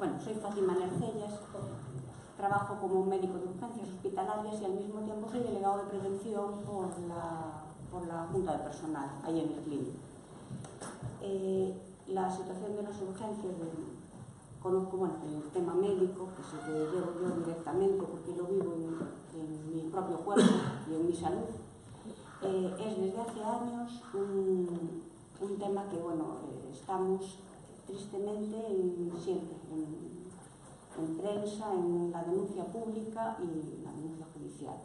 Bueno, soy Fátima Nercellas, trabajo como médico de urgencias hospitalarias y al mismo tiempo soy delegado de prevención por la Junta de Personal, ahí en el clínico. La situación de las urgencias, conozco el tema médico, que es el que llevo yo directamente porque lo vivo en mi propio cuerpo y en mi salud. Es desde hace años un tema que, estamos tristemente siempre en prensa, en la denuncia pública y la denuncia judicial.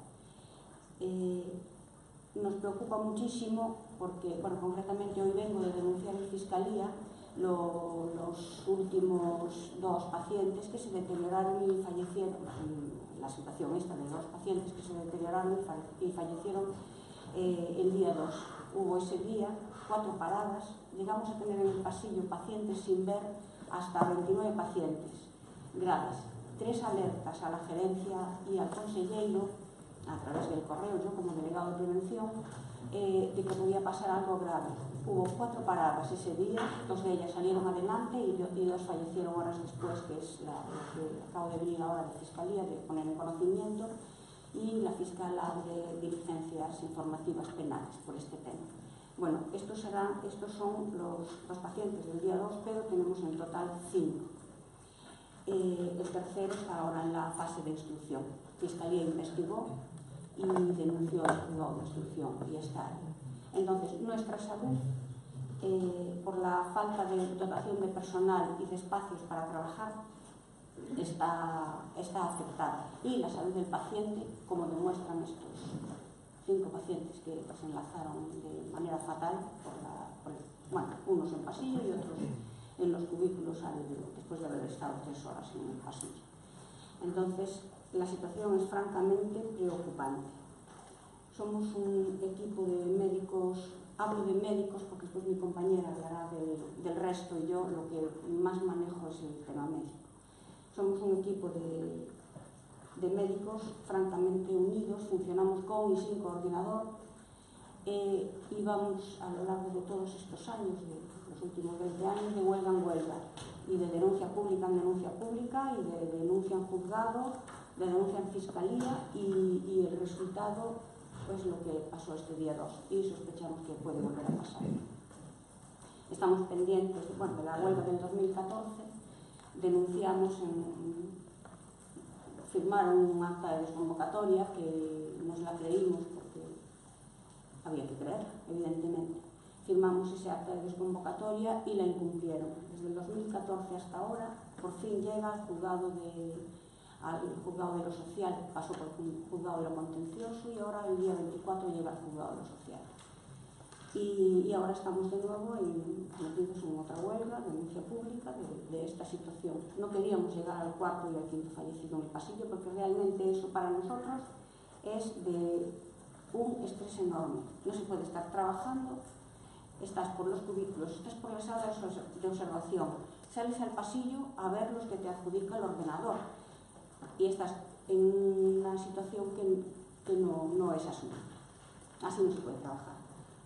Nos preocupa muchísimo porque, concretamente hoy vengo de denunciar en Fiscalía los últimos 2 pacientes que se deterioraron y fallecieron, la situación esta de 2 pacientes que se deterioraron y fallecieron el día 2. Hubo ese día 4 paradas, llegamos a tener en el pasillo pacientes sin ver hasta 29 pacientes graves, 3 alertas a la gerencia y al consejero a través del correo, yo como delegado de prevención, de que podía pasar algo grave. Hubo 4 paradas ese día, 2 de ellas salieron adelante y 2 fallecieron horas después, que es lo que acabo de venir ahora de Fiscalía, de poner en conocimiento, y la fiscal abre diligencias informativas penales por este tema. Bueno, estos son los pacientes del día 2, pero tenemos en total 5. El tercero está ahora en la fase de instrucción. Fiscalía investigó y denunció al juzgado de instrucción y está ahí. Entonces, nuestra salud, por la falta de dotación de personal y de espacios para trabajar, está afectada. Y la salud del paciente, como demuestran estos 5 pacientes que se enlazaron de manera fatal, unos en pasillo y otros en los cubículos después de haber estado 3 horas en el pasillo. Entonces, la situación es francamente preocupante. Somos un equipo de médicos, hablo de médicos porque después mi compañera hablará del resto y yo lo que más manejo es el tema médico. Somos un equipo de médicos francamente unidos, funcionamos con y sin coordinador. Íbamos a lo largo de todos estos años, de los últimos 20 años, de huelga en huelga y de denuncia pública en denuncia pública y de denuncia en juzgado, de denuncia en fiscalía y el resultado es lo que pasó este día 2 y sospechamos que puede volver a pasar. Estamos pendientes de la huelga del 2014, denunciamos firmaron un acta de desconvocatoria que nos la creímos porque había que creer, evidentemente. Firmamos ese acta de desconvocatoria y la incumplieron. Desde el 2014 hasta ahora, por fin llega al juzgado de lo social, pasó por el juzgado de lo contencioso y ahora el día 24 llega al juzgado de lo social. Y ahora estamos de nuevo metidos en otra huelga, denuncia pública de esta situación. No queríamos llegar al 4º y al 5º fallecido en el pasillo porque realmente eso para nosotros es de un estrés enorme. No se puede estar trabajando, estás por los cubículos, estás por las salas de observación, sales al pasillo a ver los que te adjudica el ordenador y estás en una situación que no es asumible. Así no se puede trabajar.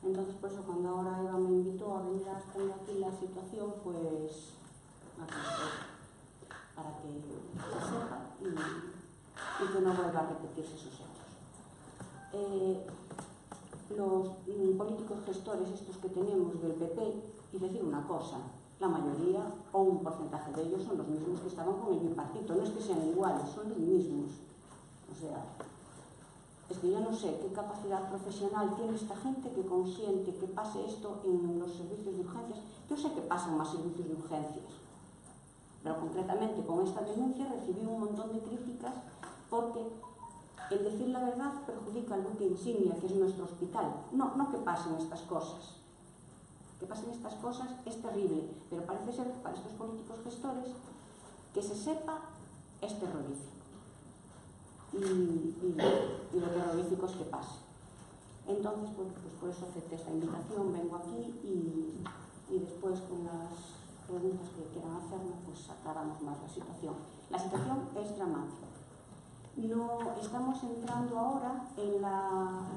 Entonces, por eso, cuando ahora Eva me invitó a venir a exponer aquí la situación, pues aquí estoy, para que se sepa y que no vuelva a repetirse esos hechos. Los políticos gestores estos que tenemos del PP, y decir una cosa, la mayoría o un porcentaje de ellos son los mismos que estaban con el bipartito, no es que sean iguales, son los mismos. O sea, es que yo no sé qué capacidad profesional tiene esta gente que consiente que pase esto en los servicios de urgencias. Yo sé que pasan más servicios de urgencias, pero concretamente con esta denuncia recibí un montón de críticas porque el decir la verdad perjudica al buque insignia, que es nuestro hospital. No que pasen estas cosas. Que pasen estas cosas es terrible, pero parece ser que para estos políticos gestores que se sepa es terrorífico. Y lo terrorífico es que pase. Entonces, pues por eso acepté esta invitación, vengo aquí y después con las preguntas que quieran hacerme, pues aclaramos más la situación. La situación es dramática. No estamos entrando ahora en la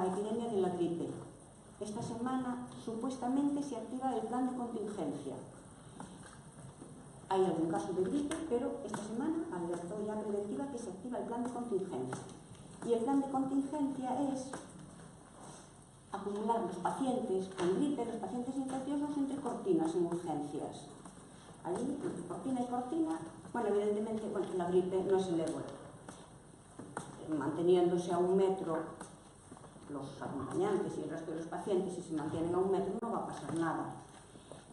epidemia de la gripe. Esta semana supuestamente se activa el plan de contingencia. Hay algún caso de gripe, pero esta semana alertó ya preventiva que se activa el plan de contingencia. Y el plan de contingencia es acumular los pacientes con gripe, los pacientes infecciosos, entre cortinas en urgencias. Allí, entre cortina y cortina, bueno, evidentemente, la gripe no es el ébola. Manteniéndose a 1 metro los acompañantes y el resto de los pacientes, si se mantienen a 1 metro, no va a pasar nada.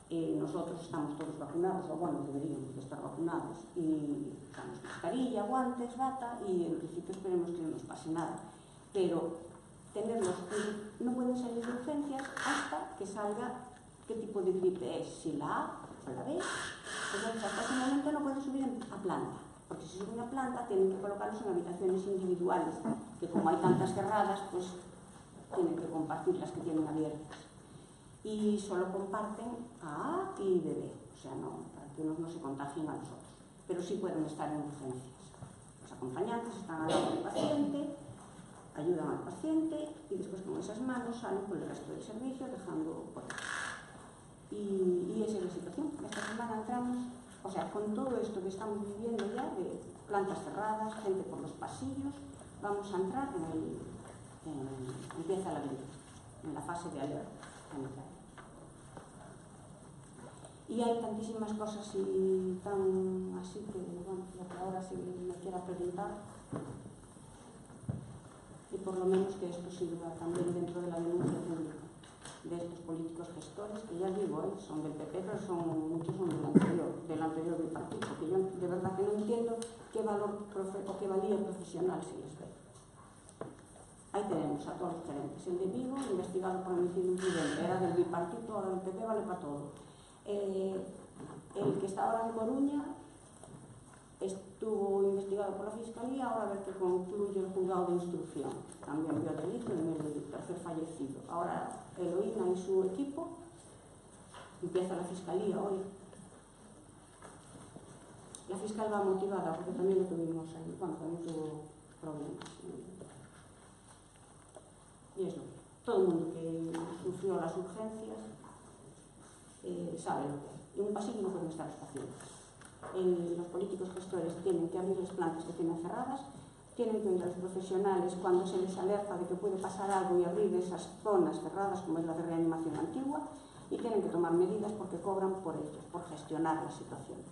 Nosotros estamos todos vacunados, o bueno, deberíamos de estar vacunados, y usamos mascarilla, guantes, bata, y en principio esperemos que no nos pase nada. Pero no pueden salir de urgencias hasta que salga qué tipo de gripe es, si la A o la B. Entonces, hasta ese momento no pueden subir a planta, porque si suben a planta tienen que colocarlos en habitaciones individuales, que como hay tantas cerradas, pues tienen que compartir las que tienen abiertas. Y solo comparten a A y B, o sea, no, para que unos no se contagien a los otros, pero sí pueden estar en urgencias. Los acompañantes están al lado del paciente, ayudan al paciente y después con esas manos salen por el resto del servicio dejando por ahí. Y esa es la situación. Esta semana entramos, o sea, con todo esto que estamos viviendo ya, de plantas cerradas, gente por los pasillos, vamos a entrar empieza la gripe, en la fase de alerta sanitaria. Y hay tantísimas cosas y tan así que, bueno, lo que ahora sí me quiera preguntar, y por lo menos que esto sirva también dentro de la denuncia pública de estos políticos gestores, que ya digo, son del PP, pero muchos son del anterior bipartito, que yo de verdad que no entiendo qué valor o qué valía profesional se les ve. Ahí tenemos a todos los gerentes. El de Vigo, investigado por homicidio imprudente, era del bipartito, ahora del PP, vale para todo. El que está ahora en Coruña estuvo investigado por la Fiscalía, ahora a ver qué concluye el juzgado de instrucción. También vio delito en el tercer fallecido. Ahora Eloína y su equipo, empieza la Fiscalía hoy. La fiscal va motivada porque también lo tuvimos ahí, bueno, también tuvo problemas. Y es lo que todo el mundo que sufrió las urgencias sabe lo que es. En un pasillo no pueden estar los pacientes. Los políticos gestores tienen que abrir las plantas que tienen cerradas, tienen que oír a los profesionales cuando se les alerta de que puede pasar algo y abrir esas zonas cerradas, como es la de reanimación antigua, y tienen que tomar medidas porque cobran por ellos, por gestionar las situaciones.